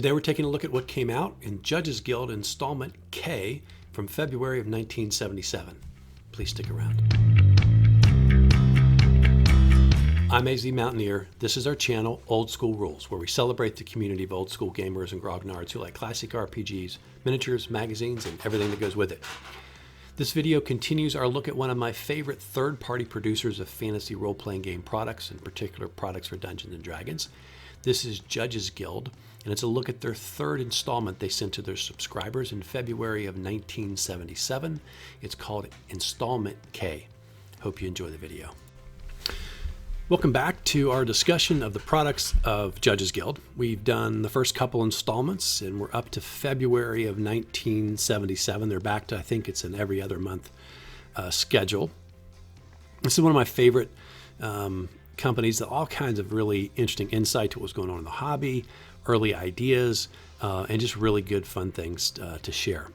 Today we're taking a look at what came out in Judges Guild Installment K from February of 1977. Please stick around. I'm AZ Mountaineer. This is our channel, Old School Rules, where we celebrate the community of old school gamers and grognards who like classic RPGs, miniatures, magazines, and everything that goes with it. This video continues our look at one of my favorite third-party producers of fantasy role-playing game products, in particular products for Dungeons & Dragons. This is Judges Guild, and it's a look at their third installment they sent to their subscribers in February of 1977. It's called Installment K. Hope you enjoy the video. Welcome back to our discussion of the products of Judges Guild. We've done the first couple installments, and we're up to February of 1977. They're back to, I think it's an every other month schedule. This is one of my favorite companies, that all kinds of really interesting insight to what was going on in the hobby, early ideas, and just really good fun things to share.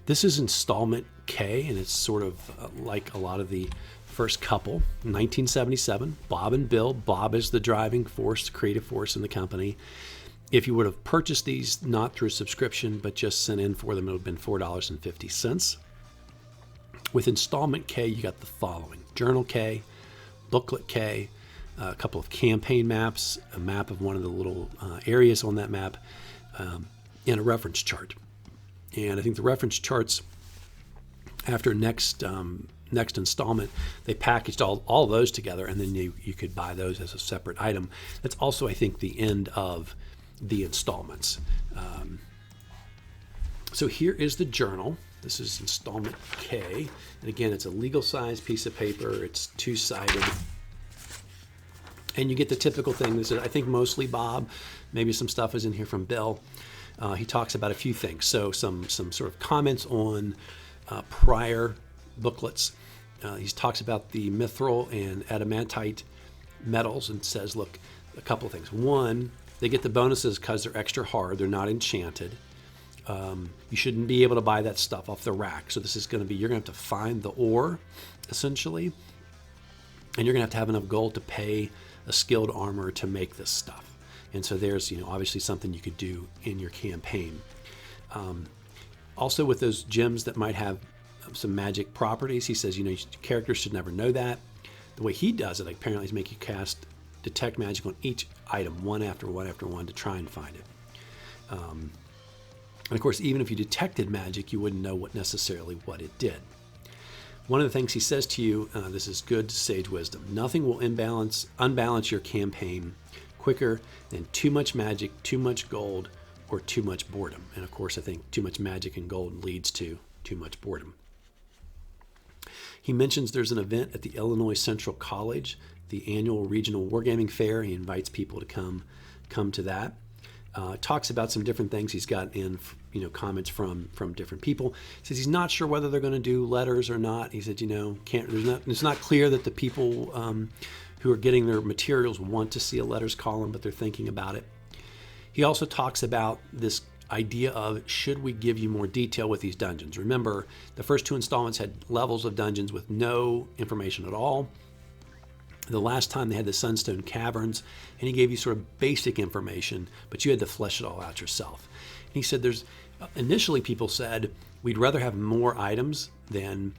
This is Installment K, and it's sort of like a lot of the first couple. 1977, Bob and Bill. Bob is the driving force, creative force in the company. If you would have purchased these not through subscription but just sent in for them, it would have been $4.50. With Installment K, you got the following: Journal K, Booklet K, a couple of campaign maps, a map of one of the little areas on that map, and a reference chart. And I think the reference charts, after next installment, they packaged all of those together, and then you could buy those as a separate item. That's also, I think, the end of the installments. So here is the journal. This is Installment K, and again, it's a legal size piece of paper. It's two-sided. And you get the typical thing. This is, I think, mostly Bob. Maybe some stuff is in here from Bill. He talks about a few things. So some sort of comments on prior booklets. He talks about the mithril and adamantite metals and says, look, a couple of things. One, they get the bonuses because they're extra hard. They're not enchanted. You shouldn't be able to buy that stuff off the rack. So this is going to be, you're going to have to find the ore, essentially. And you're going to have enough gold to pay a skilled armorer to make this stuff. And so there's, obviously something you could do in your campaign. Also with those gems that might have some magic properties, he says, characters should never know that. The way he does it, apparently, is make you cast detect magic on each item, one after one after one, to try and find it. And of course, even if you detected magic, you wouldn't know what it did. One of the things he says to you, this is good sage wisdom: nothing will unbalance your campaign quicker than too much magic, too much gold, or too much boredom. And of course, I think too much magic and gold leads to too much boredom. He mentions there's an event at the Illinois Central College, the annual regional wargaming fair. He invites people to come to that. Talks about some different things he's got in, comments from different people. Says he's not sure whether they're going to do letters or not. He said, it's not clear that the people who are getting their materials want to see a letters column, but they're thinking about it. He also talks about this idea of, should we give you more detail with these dungeons? Remember, the first two installments had levels of dungeons with no information at all. The last time they had the Sunstone Caverns, and he gave you sort of basic information, but you had to flesh it all out yourself. And he said initially people said, we'd rather have more items than,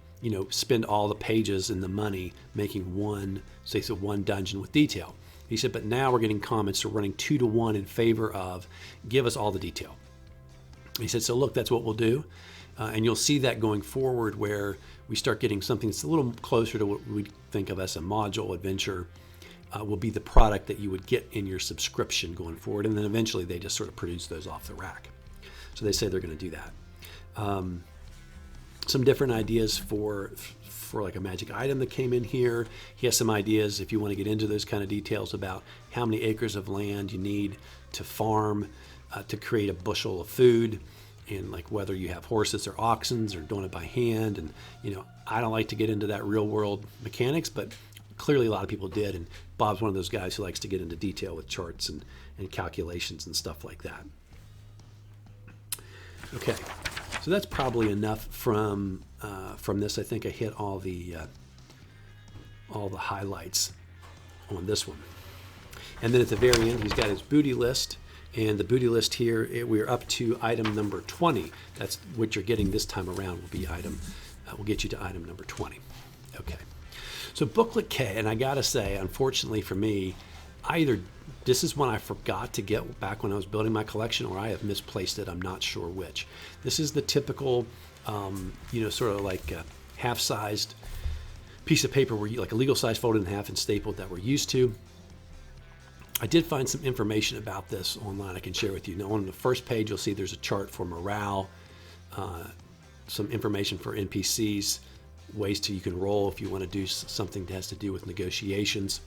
spend all the pages and the money making one dungeon with detail. He said, but now we're getting comments to running 2-to-1 in favor of, give us all the detail. He said, so look, that's what we'll do. And you'll see that going forward, where we start getting something that's a little closer to what we think of as a module adventure, will be the product that you would get in your subscription going forward. And then eventually they just sort of produce those off the rack. So they say they're going to do that. Some different ideas for like a magic item that came in here. He has some ideas, if you want to get into those kind of details, about how many acres of land you need to farm to create a bushel of food, and like whether you have horses or oxen or doing it by hand. And I don't like to get into that real world mechanics, but clearly a lot of people did, and Bob's one of those guys who likes to get into detail with charts and calculations and stuff like that. Okay, so that's probably enough from this. I think I hit all the highlights on this one. And then at the very end, he's got his booty list, And the booty list here, we're up to item number 20. That's what you're getting this time around will be we'll get you to item number 20. Okay. So booklet K, and I gotta say, unfortunately for me, this is one I forgot to get back when I was building my collection, or I have misplaced it. I'm not sure which. This is the typical, sort of like a half-sized piece of paper, like a legal size folded in half and stapled that we're used to. I did find some information about this online I can share with you. Now, on the first page, you'll see there's a chart for morale, some information for NPCs, ways you can roll if you want to do something that has to do with negotiations.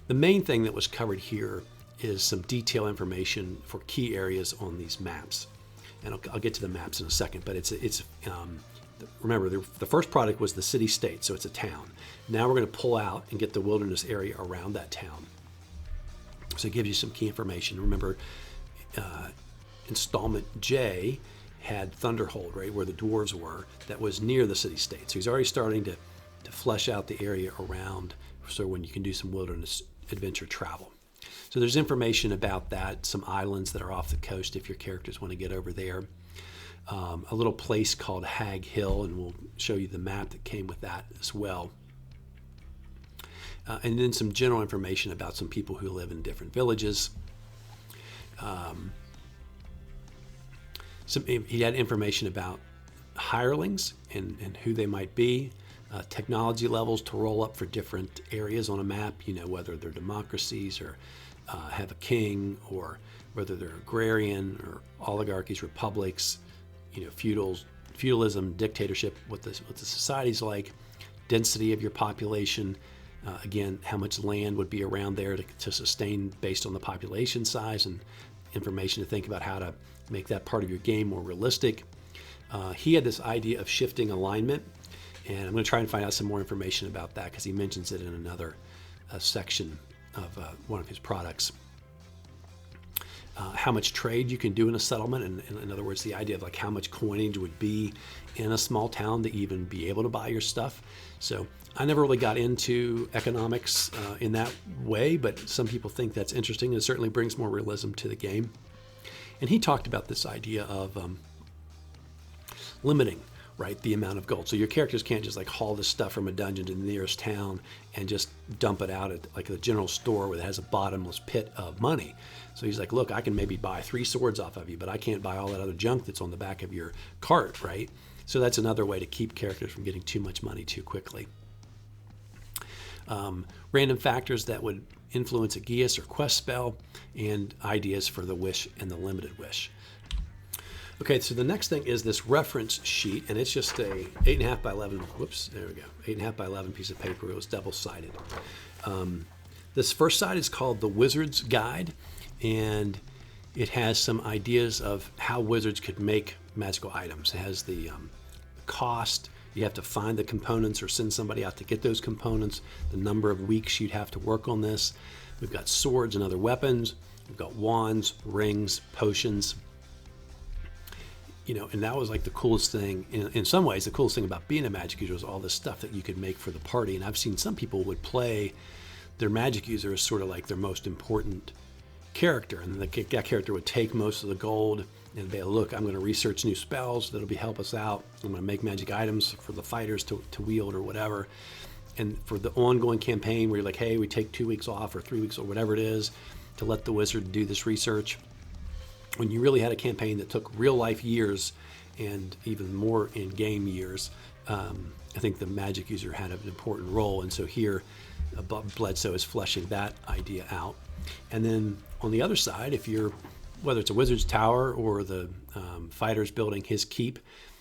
The main thing that was covered here is some detailed information for key areas on these maps. And I'll get to the maps in a second, but remember, the first product was the city-state, so it's a town. Now we're going to pull out and get the wilderness area around that town. So it gives you some key information. Remember, installment J had Thunderhold, right, where the dwarves were, that was near the city-state. So he's already starting to flesh out the area around, so when you can do some wilderness adventure travel. So there's information about that, some islands that are off the coast if your characters want to get over there. A little place called Hag Hill, and we'll show you the map that came with that as well. And then some general information about some people who live in different villages. He had information about hirelings and who they might be, technology levels to roll up for different areas on a map, whether they're democracies or have a king, or whether they're agrarian or oligarchies, republics, feudalism, dictatorship, what the society's like, density of your population, again, how much land would be around there to sustain based on the population size, and information to think about how to make that part of your game more realistic. He had this idea of shifting alignment, and I'm going to try and find out some more information about that because he mentions it in another section of one of his products. How much trade you can do in a settlement, and in other words, the idea of like how much coinage would be in a small town to even be able to buy your stuff. So I never really got into economics in that way, but some people think that's interesting, and it certainly brings more realism to the game. And he talked about this idea of limiting, right, the amount of gold. So your characters can't just like haul this stuff from a dungeon to the nearest town and just dump it out at like a general store where it has a bottomless pit of money. So he's like, look, I can maybe buy 3 swords off of you, but I can't buy all that other junk that's on the back of your cart, right? So that's another way to keep characters from getting too much money too quickly. Random factors that would influence a Geas or quest spell, and ideas for the wish and the limited wish. Okay, so the next thing is this reference sheet, and it's just a 8.5 by 11, whoops, there we go, 8.5 by 11 piece of paper. It was double-sided. This first side is called the Wizard's Guide, and it has some ideas of how wizards could make magical items. It has the cost. You have to find the components or send somebody out to get those components, the number of weeks you'd have to work on this. We've got swords and other weapons. We've got wands, rings, potions. And that was like the coolest thing. In some ways, the coolest thing about being a magic user was all this stuff that you could make for the party. And I've seen some people would play their magic user as sort of like their most important character. And that character would take most of the gold and be, look, I'm going to research new spells that'll help us out. I'm going to make magic items for the fighters to wield or whatever. And for the ongoing campaign where you're like, hey, we take 2 weeks off or 3 weeks or whatever it is to let the wizard do this research. When you really had a campaign that took real life years and even more in-game years, I think the magic user had an important role. And so here, Bledsoe is fleshing that idea out. And then on the other side, whether it's a wizard's tower or the fighter's building his keep,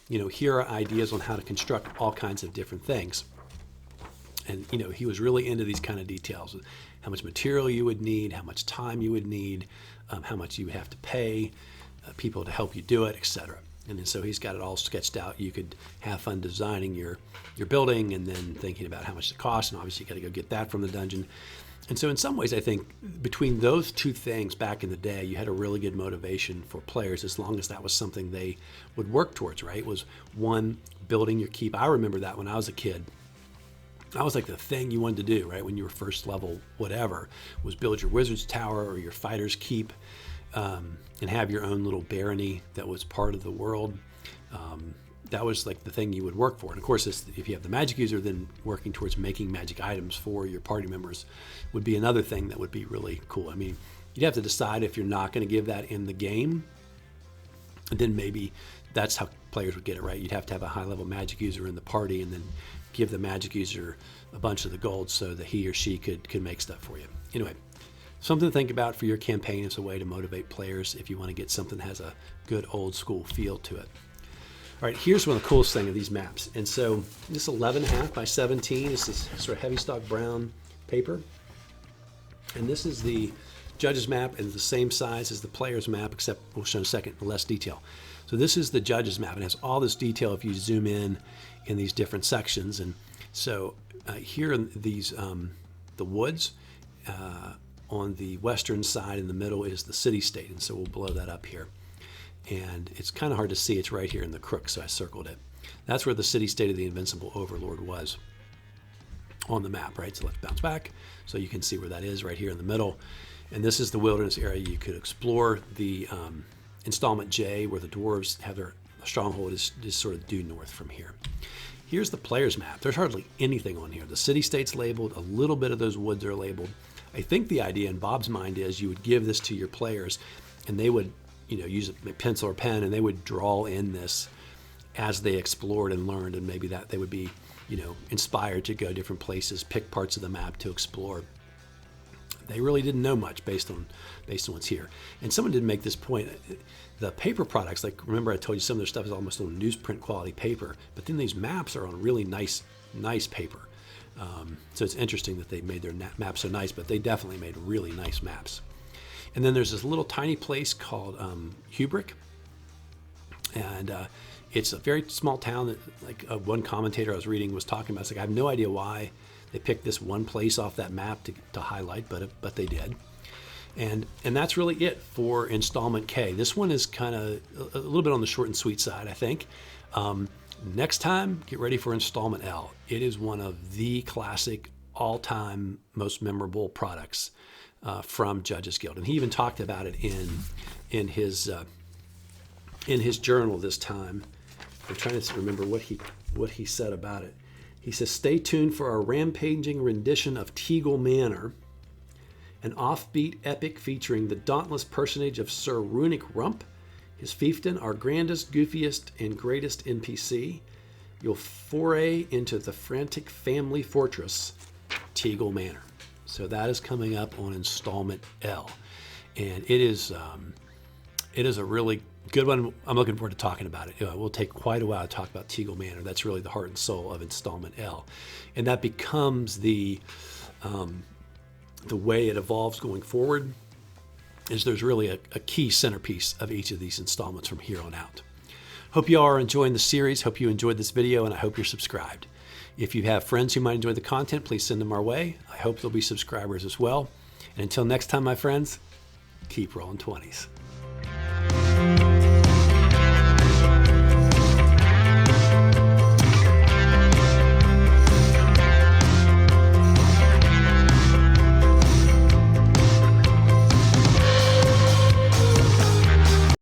here are ideas on how to construct all kinds of different things. And, he was really into these kind of details, how much material you would need, how much time you would need, how much you would have to pay people to help you do it, etc. And then so he's got it all sketched out. You could have fun designing your building and then thinking about how much it costs, and obviously you got to go get that from the dungeon. And so in some ways, I think between those two things back in the day, you had a really good motivation for players as long as that was something they would work towards, right? Was one, building your keep. I remember that when I was a kid. That was like the thing you wanted to do, right? When you were first level, whatever, was build your wizard's tower or your fighter's keep. and have your own little barony that was part of the world. That was like the thing you would work for. And of course, if you have the magic user, then working towards making magic items for your party members would be another thing that would be really cool. I mean, you'd have to decide if you're not going to give that in the game, then maybe that's how players would get it right. You'd have to have a high-level magic user in the party and then give the magic user a bunch of the gold so that he or she could make stuff for you. Anyway, something to think about for your campaign as a way to motivate players if you want to get something that has a good old school feel to it. All right, here's one of the coolest things of these maps. And so this 11.5 by 17 is this sort of heavy stock brown paper. And this is the judge's map, and the same size as the player's map, except we'll show in a second, less detail. So this is the judge's map. It has all this detail if you zoom in these different sections. And so here in these, the woods, on the western side in the middle is the city-state. And so we'll blow that up here. And it's kind of hard to see. It's right here in the crook, so I circled it. That's where the city-state of the Invincible Overlord was on the map, right? So let's bounce back so you can see where that is right here in the middle. And this is the wilderness area you could explore. The installment J, where the dwarves have their stronghold, is sort of due north from here. Here's the player's map. There's hardly anything on here. The city-state's labeled. A little bit of those woods are labeled. I think the idea in Bob's mind is you would give this to your players, and they would, use a pencil or pen, and they would draw in this as they explored and learned, and maybe that they would be, inspired to go different places, pick parts of the map to explore. They really didn't know much based on what's here. And someone did make this point. The paper products, like remember I told you some of their stuff is almost on newsprint quality paper, but then these maps are on really nice paper. So it's interesting that they made their maps so nice, but they definitely made really nice maps. And then there's this little tiny place called Hubrick, and it's a very small town that, like one commentator I was reading was talking about. It's like, I have no idea why they picked this one place off that map to highlight, but they did. And that's really it for Installment K. This one is kind of a little bit on the short and sweet side, I think. Next time, get ready for Installment L. It is one of the classic, all-time, most memorable products from Judges Guild, and he even talked about it in his journal this time. I'm trying to remember what he said about it. He says, "Stay tuned for our rampaging rendition of Teagle Manor, an offbeat epic featuring the dauntless personage of Sir Runic Rump, his fiefdom, our grandest, goofiest, and greatest NPC. You'll foray into the frantic family fortress, Teagle Manor." So that is coming up on Installment L, and it is a really good one. I'm looking forward to talking about it. It will take quite a while to talk about Teagle Manor. That's really the heart and soul of Installment L, and that becomes the way it evolves going forward. Is there's really a key centerpiece of each of these installments from here on out. Hope you all are enjoying the series. Hope you enjoyed this video, and I hope you're subscribed. If you have friends who might enjoy the content, please send them our way. I hope they'll be subscribers as well. And until next time, my friends, keep rolling 20s.